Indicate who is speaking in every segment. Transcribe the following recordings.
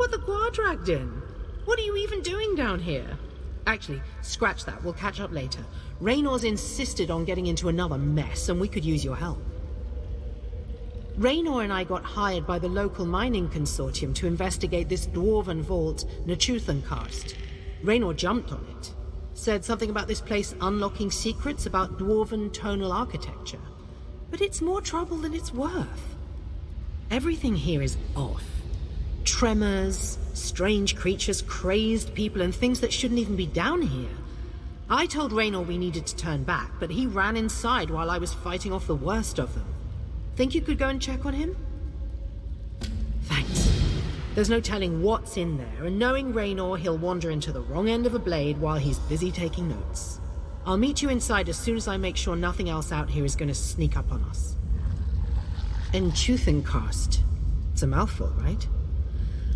Speaker 1: what the Guard dragged in. What are you even doing down here? Actually, scratch that. We'll catch up later. Raynor's insisted on getting into another mess, and we could use your help. Raynor and I got hired by the local mining consortium to investigate this dwarven vault, Karst. Raynor jumped on it. Said something about this place unlocking secrets about dwarven tonal architecture. But it's more trouble than it's worth. Everything here is off. Tremors, strange creatures, crazed people, and things that shouldn't even be down here. I told Raynor we needed to turn back, but he ran inside while I was fighting off the worst of them. Think you could go and check on him? Thanks. There's no telling what's in there, and knowing Raynor, he'll wander into the wrong end of a blade while he's busy taking notes. I'll meet you inside as soon as I make sure nothing else out here is going to sneak up on us. Karst. It's a mouthful, right?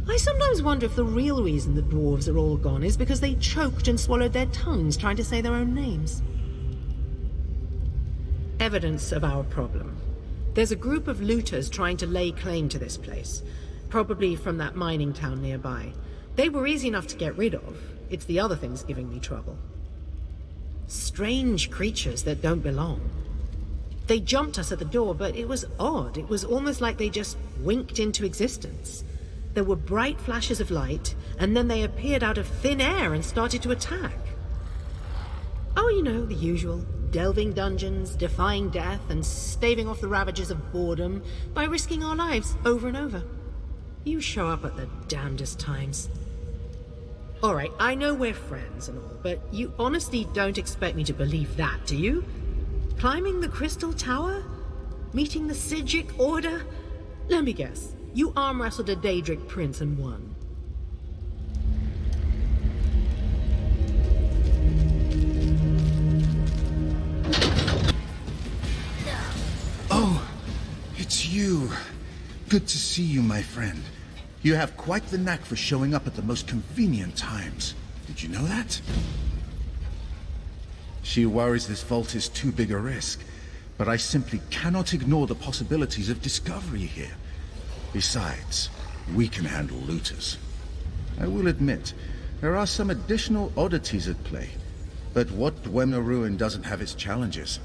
Speaker 1: I sometimes wonder if the real reason the dwarves are all gone is because they choked and swallowed their tongues trying to say their own names. Evidence of our problem. There's a group of looters trying to lay claim to this place, probably from that mining town nearby. They were easy enough to get rid of. It's the other things giving me trouble. Strange creatures that don't belong. They jumped us at the door, but it was odd. It was almost like they just winked into existence. There were bright flashes of light, and then they appeared out of thin air and started to attack. Oh, you know, the usual. Delving dungeons, defying death, and staving off the ravages of boredom by risking our lives over and over. You show up at the damnedest times. Alright, I know we're friends and all, but you honestly don't expect me to believe that, do you? Climbing the Crystal Tower? Meeting the Sigic Order? Let me guess. You arm-wrestled a Daedric prince and won.
Speaker 2: Oh, it's you. Good to see you, my friend. You have quite the knack for showing up at the most convenient times. Did you know that? She worries this vault is too big a risk, but I simply cannot ignore the possibilities of discovery here. Besides, we can handle looters. I will admit, there are some additional oddities at play, but what Dwemer Ruin doesn't have its challenges.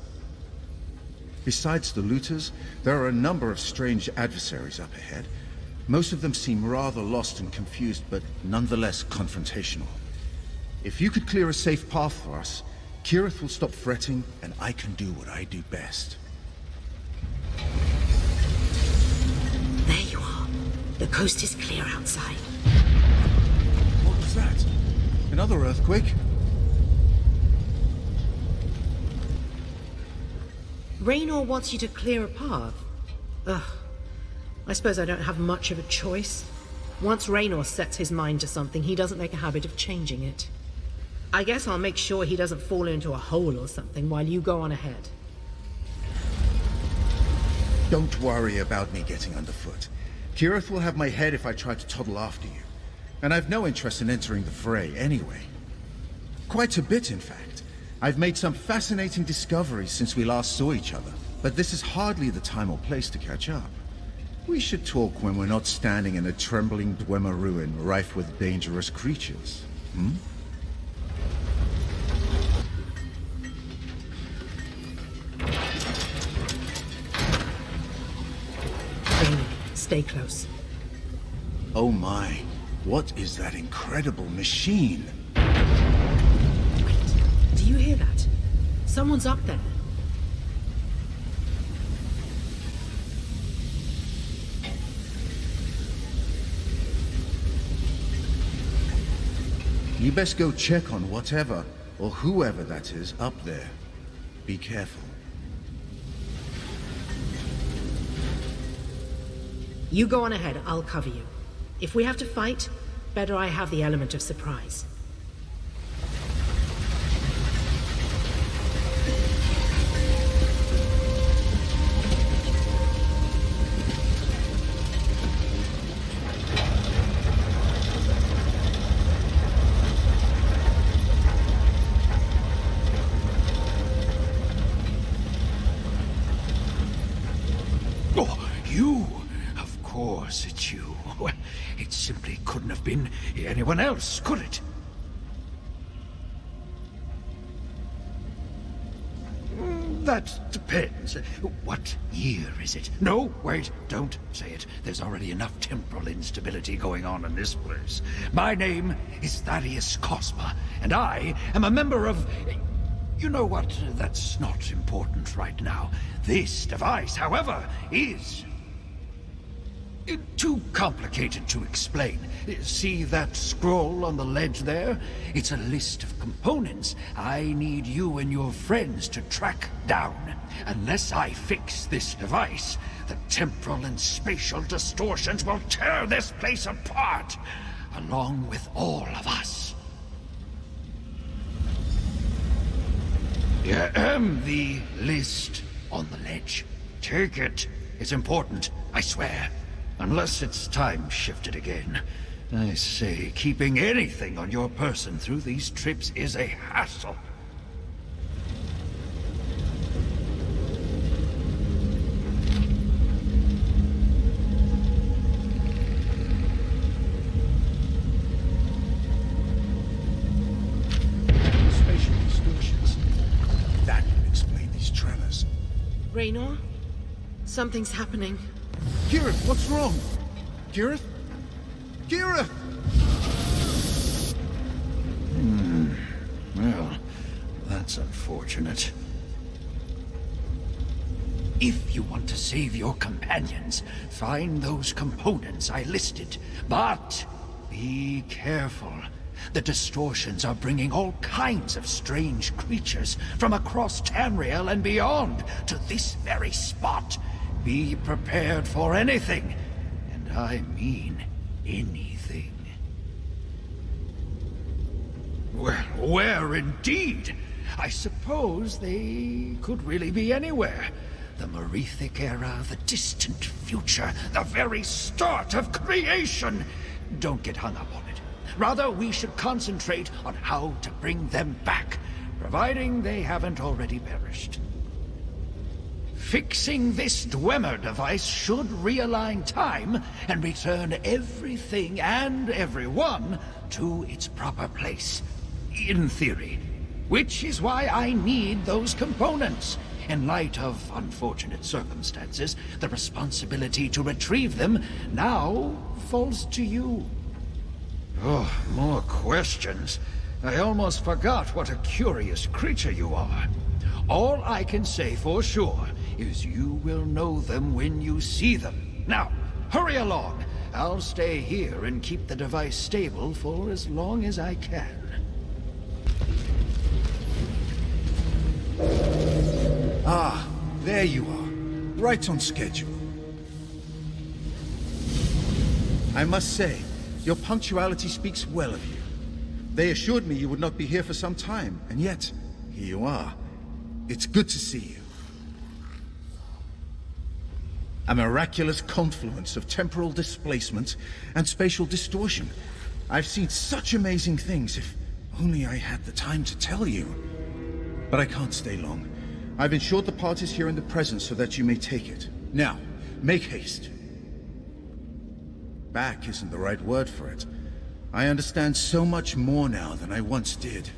Speaker 2: Besides the looters, there are a number of strange adversaries up ahead. Most of them seem rather lost and confused, but nonetheless confrontational. If you could clear a safe path for us, Kireth will stop fretting, and I can do what I do best.
Speaker 1: There you are. The coast is clear outside.
Speaker 2: What was that? Another earthquake?
Speaker 1: Raynor wants you to clear a path. Ugh. I suppose I don't have much of a choice. Once Raynor sets his mind to something, he doesn't make a habit of changing it. I guess I'll make sure he doesn't fall into a hole or something while you go on ahead.
Speaker 2: Don't worry about me getting underfoot. Kireth will have my head if I try to toddle after you. And I've no interest in entering the fray anyway. Quite a bit, in fact. I've made some fascinating discoveries since we last saw each other, but this is hardly the time or place to catch up. We should talk when we're not standing in a trembling Dwemer ruin rife with dangerous creatures. Hmm?
Speaker 1: Stay close.
Speaker 2: Oh my, what is that incredible machine?
Speaker 1: Wait, do you hear that? Someone's up there.
Speaker 2: You best go check on whatever, or whoever that is, up there. Be careful.
Speaker 1: You go on ahead, I'll cover you. If we have to fight, better I have the element of surprise.
Speaker 3: course it's you. Well, it simply couldn't have been anyone else, could it? That depends. What year is it? No, wait, don't say it. There's already enough temporal instability going on in this place. My name is Thaddeus Cosmos, and I am a member of... You know what? That's not important right now. This device, however, is... too complicated to explain. See that scroll on the ledge there? It's a list of components I need you and your friends to track down. Unless I fix this device, the temporal and spatial distortions will tear this place apart, along with all of us. The list on the ledge. Take it. It's important, I swear. Unless it's time shifted again. I say, keeping anything on your person through these trips is a hassle.
Speaker 2: Spatial distortions. That would explain these tremors.
Speaker 1: Raynor? Something's happening.
Speaker 2: Kireth, what's wrong? Kireth? Kireth!
Speaker 3: Well, that's unfortunate. If you want to save your companions, find those components I listed. But be careful. The distortions are bringing all kinds of strange creatures from across Tamriel and beyond to this very spot. Be prepared for anything, and I mean anything. Well, where indeed? I suppose they could really be anywhere. The Merethic era, the distant future, the very start of creation. Don't get hung up on it. Rather, we should concentrate on how to bring them back, providing they haven't already perished. Fixing this Dwemer device should realign time and return everything and everyone to its proper place. In theory. Which is why I need those components. In light of unfortunate circumstances, the responsibility to retrieve them now falls to you. Oh, more questions. I almost forgot what a curious creature you are. All I can say for sure is you will know them when you see them. Now, hurry along. I'll stay here and keep the device stable for as long as I can.
Speaker 2: Ah, there you are. Right on schedule. I must say, your punctuality speaks well of you. They assured me you would not be here for some time, and yet, here you are. It's good to see you. A miraculous confluence of temporal displacement and spatial distortion. I've seen such amazing things, if only I had the time to tell you. But I can't stay long. I've ensured the part is here in the present so that you may take it. Now, make haste. Back isn't the right word for it. I understand so much more now than I once did.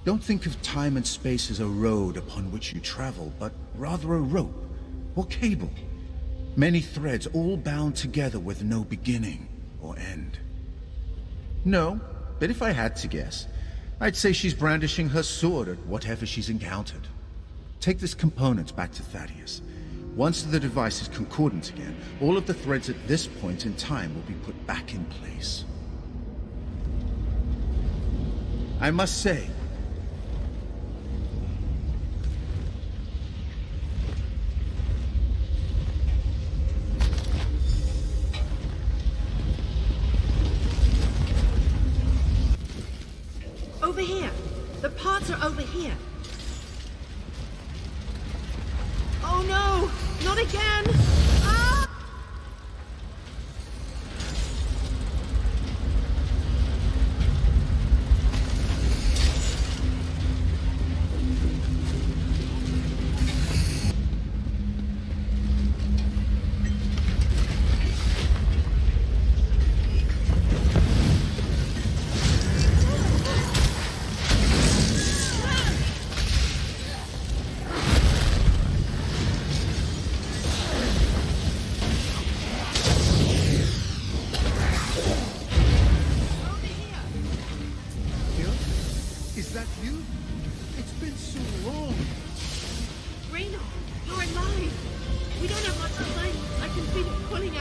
Speaker 2: Don't think of time and space as a road upon which you travel, but rather a rope or cable. Many threads all bound together with no beginning or end. No, but if I had to guess, I'd say she's brandishing her sword at whatever she's encountered. Take this component back to Thaddeus. Once the device is concordant again, all of the threads at this point in time will be put back in place. I must say,
Speaker 1: Over here. The parts are over here. Oh no! Not again! Ah!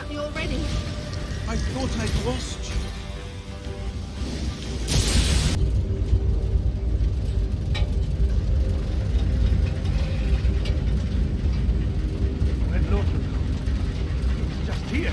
Speaker 1: at me already?
Speaker 4: I thought I'd lost you.
Speaker 3: When Lord, it's just here.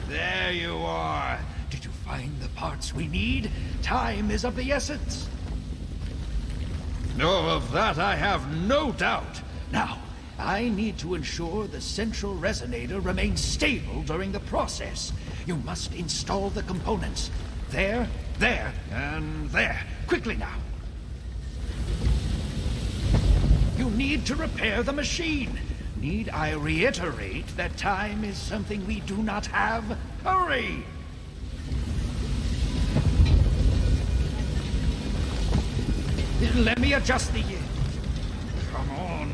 Speaker 3: There you are. Did you find the parts we need? Time is of the essence. No, of that I have no doubt. Now, I need to ensure the central resonator remains stable during the process. You must install the components. There, there, and there. Quickly now. You need to repair the machine. Need I reiterate that time is something we do not have? Hurry! Let me adjust the... Come on.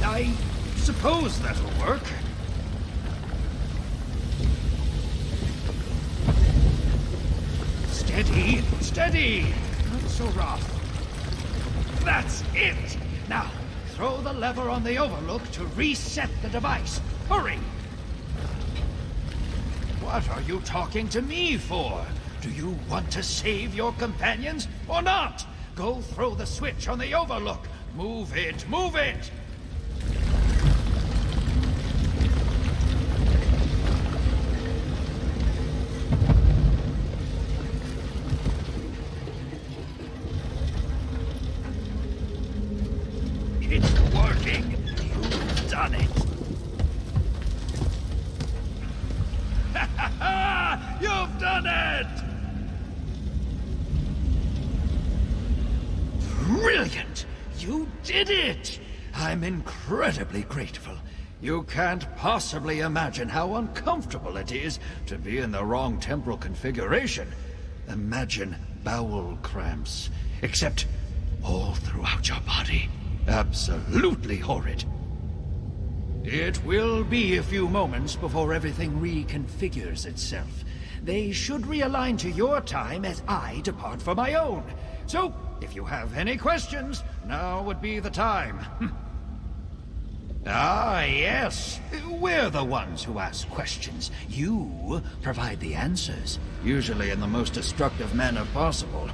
Speaker 3: I suppose that'll work. Steady, steady! Not so rough. That's it! Now, throw the lever on the overlook to reset the device. Hurry! What are you talking to me for? Do you want to save your companions or not? Go throw the switch on the overlook. Move it, move it! It's working. You've done it. You've done it! Brilliant! You did it! I'm incredibly grateful. You can't possibly imagine how uncomfortable it is to be in the wrong temporal configuration. Imagine bowel cramps, except all throughout your body. Absolutely horrid. It will be a few moments before everything reconfigures itself. They should realign to your time as I depart for my own. So, if you have any questions, now would be the time. Ah, yes. We're the ones who ask questions. You provide the answers, usually in the most destructive manner possible.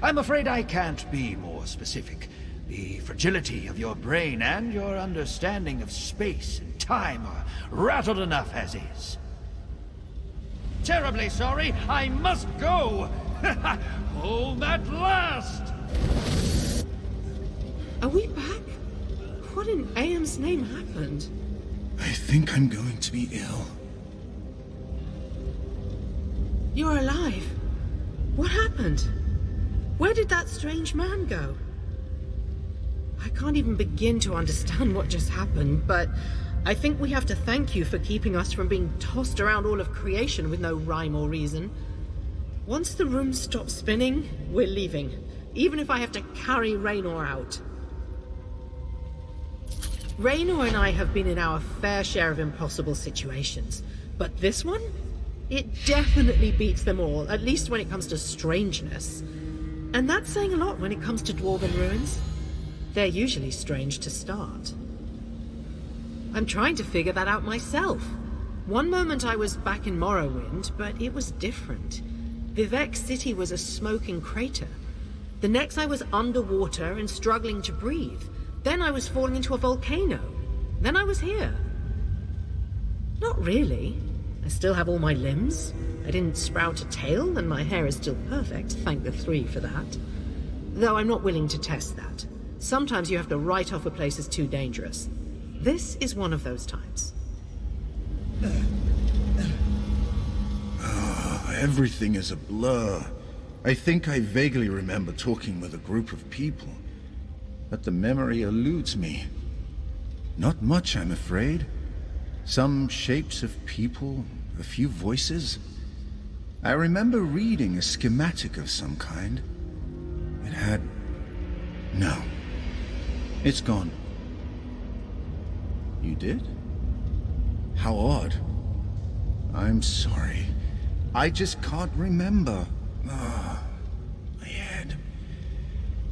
Speaker 3: I'm afraid I can't be more specific. The fragility of your brain and your understanding of space and time are rattled enough as is. Terribly sorry, I must go! Home at last!
Speaker 1: Are we back? What in AM's name happened?
Speaker 2: I think I'm going to be ill.
Speaker 1: You're alive. What happened? Where did that strange man go? I can't even begin to understand what just happened, but I think we have to thank you for keeping us from being tossed around all of creation with no rhyme or reason. Once the room stops spinning, we're leaving, even if I have to carry Raynor out. Raynor and I have been in our fair share of impossible situations, but this one? It definitely beats them all, at least when it comes to strangeness. And that's saying a lot when it comes to dwarven ruins. They're usually strange to start. I'm trying to figure that out myself. One moment I was back in Morrowind, but it was different. Vivek City was a smoking crater. The next I was underwater and struggling to breathe. Then I was falling into a volcano. Then I was here. Not really. I still have all my limbs. I didn't sprout a tail, and my hair is still perfect, thank the 3 for that. Though I'm not willing to test that. Sometimes you have to write off a place as too dangerous. This is one of those times.
Speaker 2: Everything is a blur. I think I vaguely remember talking with a group of people, but the memory eludes me. Not much, I'm afraid. Some shapes of people, a few voices. I remember reading a schematic of some kind. It had No. It's gone. You did? How odd. I'm sorry. I just can't remember. Ah, my head.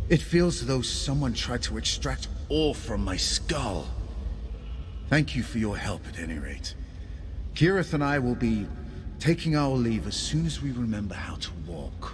Speaker 2: It feels as though someone tried to extract all from my skull. Thank you for your help at any rate. Kireth and I will be taking our leave as soon as we remember how to walk.